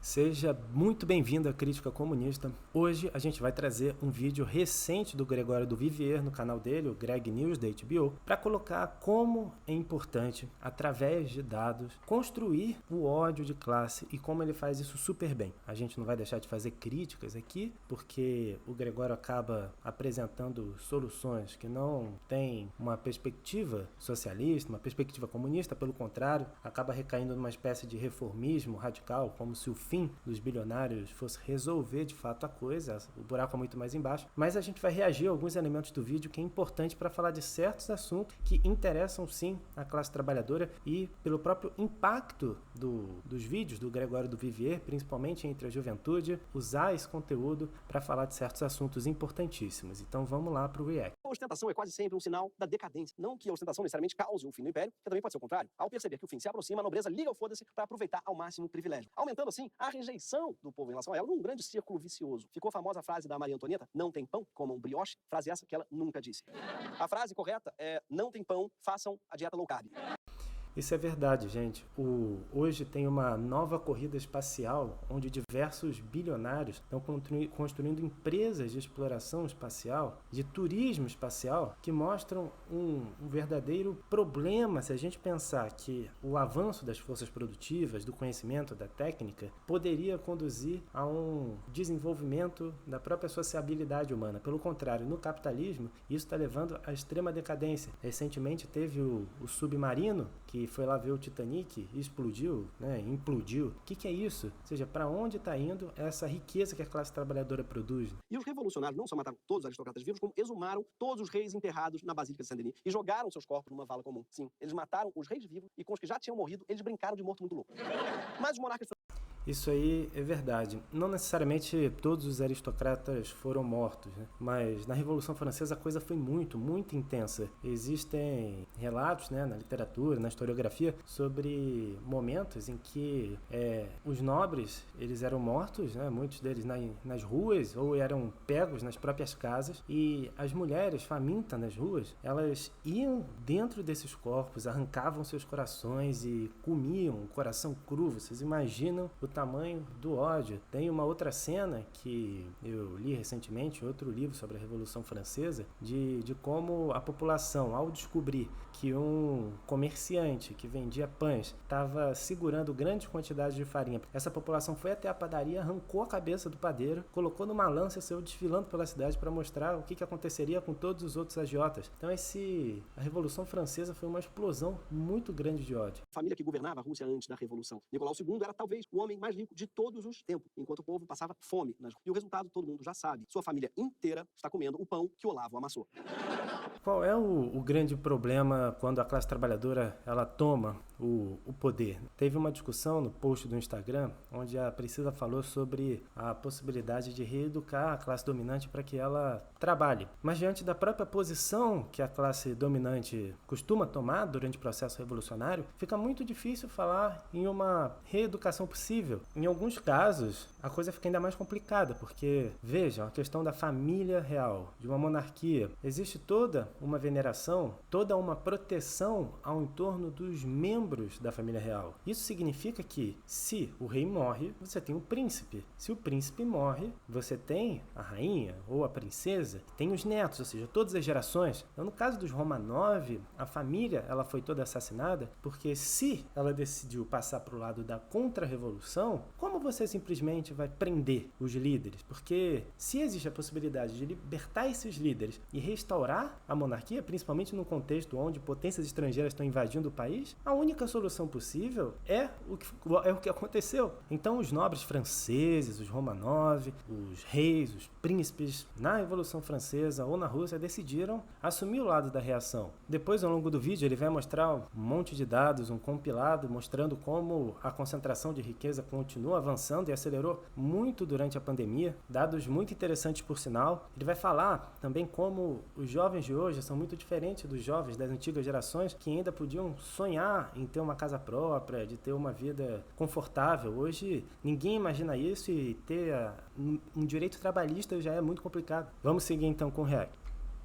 Seja muito bem-vindo à Crítica Comunista. Hoje a gente vai trazer um vídeo recente do Gregório do Vivier no canal dele, o Greg News da HBO, para colocar como é importante, através de dados, construir o ódio de classe e como ele faz isso super bem. A gente não vai deixar de fazer críticas aqui, porque o Gregório acaba apresentando soluções que não têm uma perspectiva socialista, uma perspectiva comunista, pelo contrário, acaba recaindo numa espécie de reformismo radical, como se o fim dos bilionários fosse resolver de fato a coisa, o buraco é muito mais embaixo, mas a gente vai reagir a alguns elementos do vídeo que é importante para falar de certos assuntos que interessam sim a classe trabalhadora e pelo próprio impacto dos vídeos do Gregório do Vivier, principalmente entre a juventude, usar esse conteúdo para falar de certos assuntos importantíssimos. Então vamos lá para o react. A ostentação é quase sempre um sinal da decadência. Não que a ostentação necessariamente cause o fim do império, que também pode ser o contrário. Ao perceber que o fim se aproxima, a nobreza liga o foda-se para aproveitar ao máximo o privilégio, aumentando assim a rejeição do povo em relação a ela num grande círculo vicioso. Ficou a famosa frase da Maria Antonieta: não tem pão, comam brioche, frase essa que ela nunca disse. A frase correta é: não tem pão, façam a dieta low carb. Isso é verdade, gente. Hoje tem uma nova corrida espacial onde diversos bilionários estão construindo empresas de exploração espacial, de turismo espacial, que mostram um verdadeiro problema se a gente pensar que o avanço das forças produtivas, do conhecimento, da técnica, poderia conduzir a um desenvolvimento da própria sociabilidade humana. Pelo contrário, no capitalismo, isso está levando à extrema decadência. Recentemente teve o submarino que foi lá ver o Titanic e explodiu, implodiu. O que é isso? Ou seja, para onde está indo essa riqueza que a classe trabalhadora produz? E os revolucionários não só mataram todos os aristocratas vivos, como exumaram todos os reis enterrados na Basílica de Saint-Denis e jogaram seus corpos numa vala comum. Sim, eles mataram os reis vivos e com os que já tinham morrido, eles brincaram de morto muito louco. Mas os monarcas... Isso aí é verdade. Não necessariamente todos os aristocratas foram mortos, né? Mas na Revolução Francesa a coisa foi muito, muito intensa. Existem relatos, na literatura, na historiografia, sobre momentos em que os nobres eles eram mortos, muitos deles nas ruas ou eram pegos nas próprias casas, e as mulheres famintas nas ruas, elas iam dentro desses corpos, arrancavam seus corações e comiam o coração cru. Vocês imaginam o tamanho do ódio. Tem uma outra cena que eu li recentemente, outro livro sobre a Revolução Francesa, de como a população, ao descobrir que um comerciante que vendia pães estava segurando grandes quantidades de farinha, essa população foi até a padaria, arrancou a cabeça do padeiro, colocou numa lança e saiu desfilando pela cidade para mostrar o que aconteceria com todos os outros agiotas. Então a Revolução Francesa foi uma explosão muito grande de ódio. A família que governava a Rússia antes da Revolução, Nicolau II, era talvez o homem mais rico de todos os tempos, enquanto o povo passava fome nas ruas. E o resultado todo mundo já sabe. Sua família inteira está comendo o pão que Olavo amassou. Qual é o grande problema quando a classe trabalhadora ela toma o poder? Teve uma discussão no post do Instagram onde a Priscila falou sobre a possibilidade de reeducar a classe dominante para que ela trabalhe. Mas diante da própria posição que a classe dominante costuma tomar durante o processo revolucionário, fica muito difícil falar em uma reeducação possível. Em alguns casos, a coisa fica ainda mais complicada, porque, vejam, a questão da família real, de uma monarquia, existe toda uma veneração, toda uma proteção ao entorno dos membros da família real. Isso significa que, se o rei morre, você tem um príncipe. Se o príncipe morre, você tem a rainha ou a princesa, tem os netos, ou seja, todas as gerações. Então, no caso dos Romanov, a família ela foi toda assassinada, porque se ela decidiu passar para o lado da contra-revolução, como você simplesmente vai prender os líderes? Porque se existe a possibilidade de libertar esses líderes e restaurar a monarquia, principalmente num contexto onde potências estrangeiras estão invadindo o país, a única solução possível é o que aconteceu. Então os nobres franceses, os Romanov, os reis, os príncipes, na Revolução Francesa ou na Rússia, decidiram assumir o lado da reação. Depois, ao longo do vídeo, ele vai mostrar um monte de dados, um compilado, mostrando como a concentração de riqueza continua avançando e acelerou muito durante a pandemia. Dados muito interessantes, por sinal. Ele vai falar também como os jovens de hoje são muito diferentes dos jovens das antigas gerações, que ainda podiam sonhar em ter uma casa própria, de ter uma vida confortável. Hoje ninguém imagina isso, e ter um direito trabalhista já é muito complicado. Vamos seguir então com o react.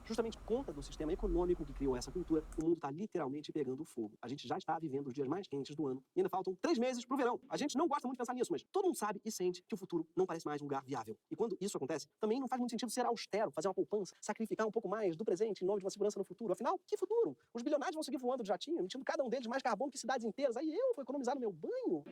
justamente por conta do sistema econômico que criou essa cultura, o mundo está literalmente pegando fogo. A gente já está vivendo os dias mais quentes do ano e ainda faltam 3 meses pro verão. A gente não gosta muito de pensar nisso, mas todo mundo sabe e sente que o futuro não parece mais um lugar viável. E quando isso acontece, também não faz muito sentido ser austero, fazer uma poupança, sacrificar um pouco mais do presente em nome de uma segurança no futuro. Afinal, que futuro? Os bilionários vão seguir voando de jatinho, emitindo cada um deles mais carbono que cidades inteiras. Aí eu vou economizar no meu banho.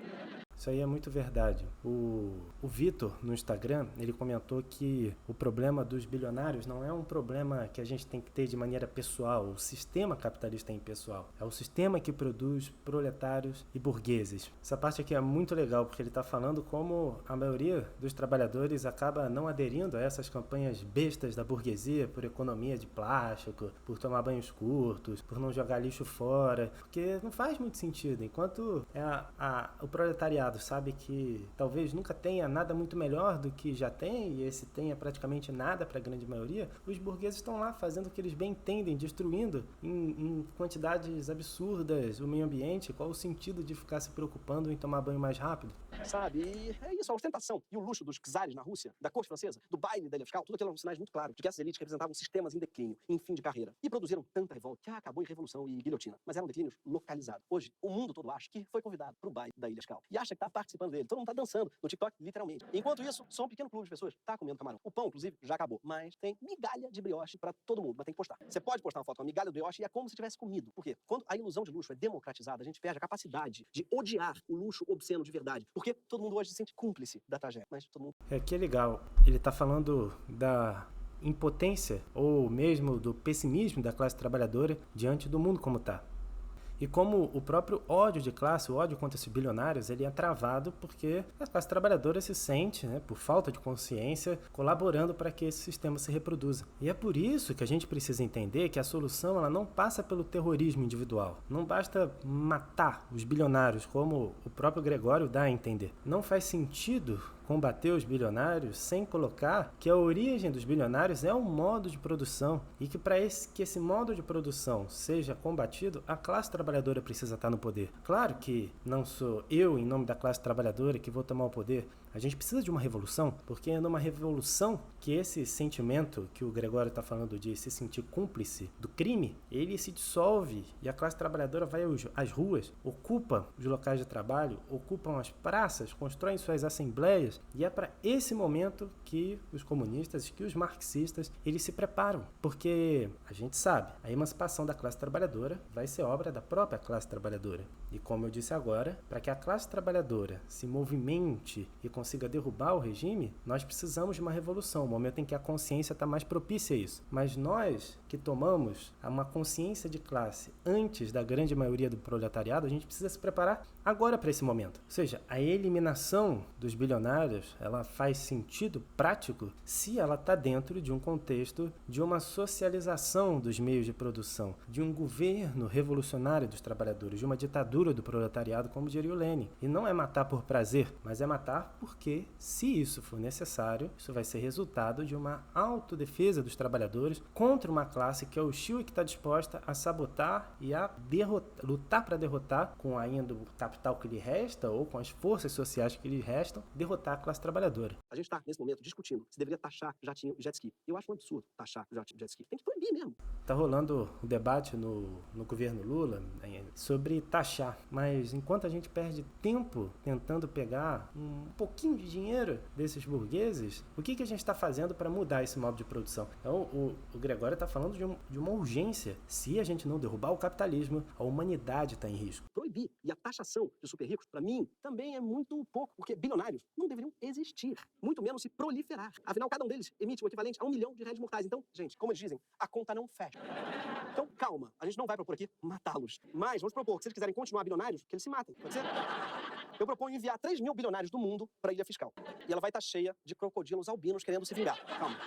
Isso aí é muito verdade. O Vitor, no Instagram, ele comentou que o problema dos bilionários não é um problema que a gente tem que ter de maneira pessoal. O sistema capitalista é impessoal. É o sistema que produz proletários e burgueses. Essa parte aqui é muito legal, porque ele está falando como a maioria dos trabalhadores acaba não aderindo a essas campanhas bestas da burguesia por economia de plástico, por tomar banhos curtos, por não jogar lixo fora, porque não faz muito sentido. Enquanto o proletariado sabe que talvez nunca tenha nada muito melhor do que já tem, e esse tenha praticamente nada para a grande maioria, os burgueses estão lá fazendo o que eles bem entendem, destruindo em quantidades absurdas o meio ambiente. Qual o sentido de ficar se preocupando em tomar banho mais rápido? Sabe, e é isso, a ostentação e o luxo dos czares na Rússia, da corte francesa, do baile da ilha fiscal, tudo aquilo eram sinais muito claros de que essas elites representavam sistemas em declínio, em fim de carreira, e produziram tanta revolta que acabou em revolução e guilhotina. Mas eram declínios localizados. Hoje, o mundo todo acha que foi convidado pro baile da ilha fiscal e acha que tá participando dele. Todo mundo tá dançando no TikTok, literalmente. Enquanto isso, só um pequeno clube de pessoas tá comendo camarão. O pão, inclusive, já acabou, mas tem migalha de brioche pra todo mundo, mas tem que postar. Você pode postar uma foto com uma migalha de brioche e é como se tivesse comido. Por quê? Quando a ilusão de luxo é democratizada, a gente perde a capacidade de odiar o luxo obsceno de verdade. Porque todo mundo hoje se sente cúmplice da tragédia, mas todo mundo... É que é legal. Ele está falando da impotência ou mesmo do pessimismo da classe trabalhadora diante do mundo como está. E como o próprio ódio de classe, o ódio contra esses bilionários, ele é travado porque a classe trabalhadora se sente, por falta de consciência, colaborando para que esse sistema se reproduza. E é por isso que a gente precisa entender que a solução ela não passa pelo terrorismo individual. Não basta matar os bilionários, como o próprio Gregório dá a entender. Não faz sentido combater os bilionários sem colocar que a origem dos bilionários é um modo de produção e que para que esse modo de produção seja combatido, a classe trabalhadora precisa estar no poder. Claro que não sou eu, em nome da classe trabalhadora, que vou tomar o poder. A gente precisa de uma revolução, porque é numa revolução que esse sentimento que o Gregório está falando de se sentir cúmplice do crime, ele se dissolve e a classe trabalhadora vai às ruas, ocupa os locais de trabalho, ocupam as praças, constroem suas assembleias, e é para esse momento que os comunistas, que os marxistas, eles se preparam, porque a gente sabe, a emancipação da classe trabalhadora vai ser obra da própria classe trabalhadora. E como eu disse agora, para que a classe trabalhadora se movimente e consiga derrubar o regime, nós precisamos de uma revolução, um momento em que a consciência está mais propícia a isso. Mas nós que tomamos uma consciência de classe antes da grande maioria do proletariado, a gente precisa se preparar agora para esse momento. Ou seja, a eliminação dos bilionários, ela faz sentido prático se ela está dentro de um contexto de uma socialização dos meios de produção, de um governo revolucionário dos trabalhadores, de uma ditadura do proletariado, como diria o Lenin. E não é matar por prazer, mas é matar porque, se isso for necessário, isso vai ser resultado de uma autodefesa dos trabalhadores contra uma classe que é hostil e que está disposta a sabotar e a lutar para derrotar, com ainda o capital que lhe resta ou com as forças sociais que lhe restam, derrotar a classe trabalhadora. A gente está, nesse momento, discutindo se deveria taxar jatinho e jet ski. Eu acho um absurdo taxar jatinho e jet ski. Tem que proibir mesmo. Está rolando um debate no governo Lula sobre taxar, mas enquanto a gente perde tempo tentando pegar um pouquinho de dinheiro desses burgueses, o que a gente está fazendo para mudar esse modo de produção? Então, o Gregório está falando de uma urgência. Se a gente não derrubar o capitalismo, a humanidade está em risco. Proibir e a taxação de super ricos, para mim, também é muito pouco, porque bilionários não deveriam existir, muito menos se proliferar. Afinal, cada um deles emite o equivalente a 1 milhão de réis mortais. Então, gente, como eles dizem, a conta não fecha. Então, calma, a gente não vai propor aqui matá-los, mas vamos propor que se eles quiserem continuar bilionários, que eles se matem, pode ser? Eu proponho enviar 3 mil bilionários do mundo para a ilha fiscal. E ela vai estar cheia de crocodilos albinos querendo se vingar. Calma.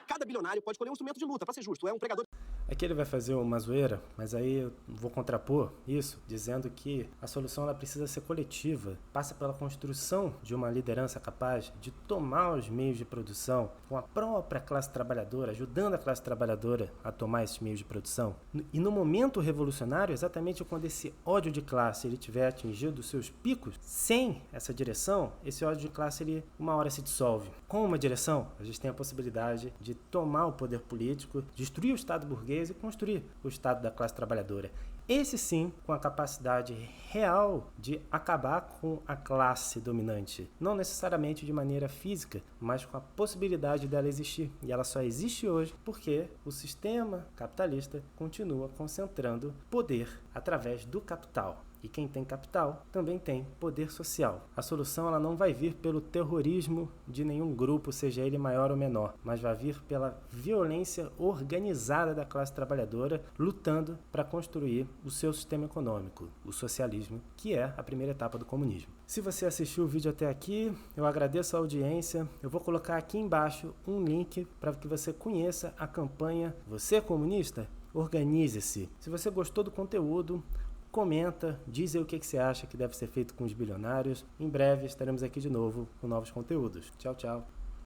Cada bilionário pode escolher um instrumento de luta, para ser justo. É um pregador... Aqui ele vai fazer uma zoeira, mas aí eu vou contrapor isso, dizendo que a solução ela precisa ser coletiva, passa pela construção de uma liderança capaz de tomar os meios de produção com a própria classe trabalhadora, ajudando a classe trabalhadora a tomar esses meios de produção. E no momento revolucionário, exatamente quando esse ódio de classe ele tiver atingido os seus picos, sem essa direção, esse ódio de classe ele uma hora se dissolve. Com uma direção, a gente tem a possibilidade de tomar o poder político, destruir o Estado burguês e construir o Estado da classe trabalhadora. Esse sim, com a capacidade real de acabar com a classe dominante. Não necessariamente de maneira física, mas com a possibilidade dela existir. E ela só existe hoje porque o sistema capitalista continua concentrando poder através do capital. E quem tem capital também tem poder social. A solução ela não vai vir pelo terrorismo de nenhum grupo, seja ele maior ou menor, mas vai vir pela violência organizada da classe trabalhadora, lutando para construir o seu sistema econômico, o socialismo, que é a primeira etapa do comunismo. Se você assistiu o vídeo até aqui, eu agradeço a audiência. Eu vou colocar aqui embaixo um link para que você conheça a campanha Você é Comunista? Organize-se. Se você gostou do conteúdo, comenta, diz aí o que você acha que deve ser feito com os bilionários. Em breve estaremos aqui de novo com novos conteúdos. Tchau, tchau.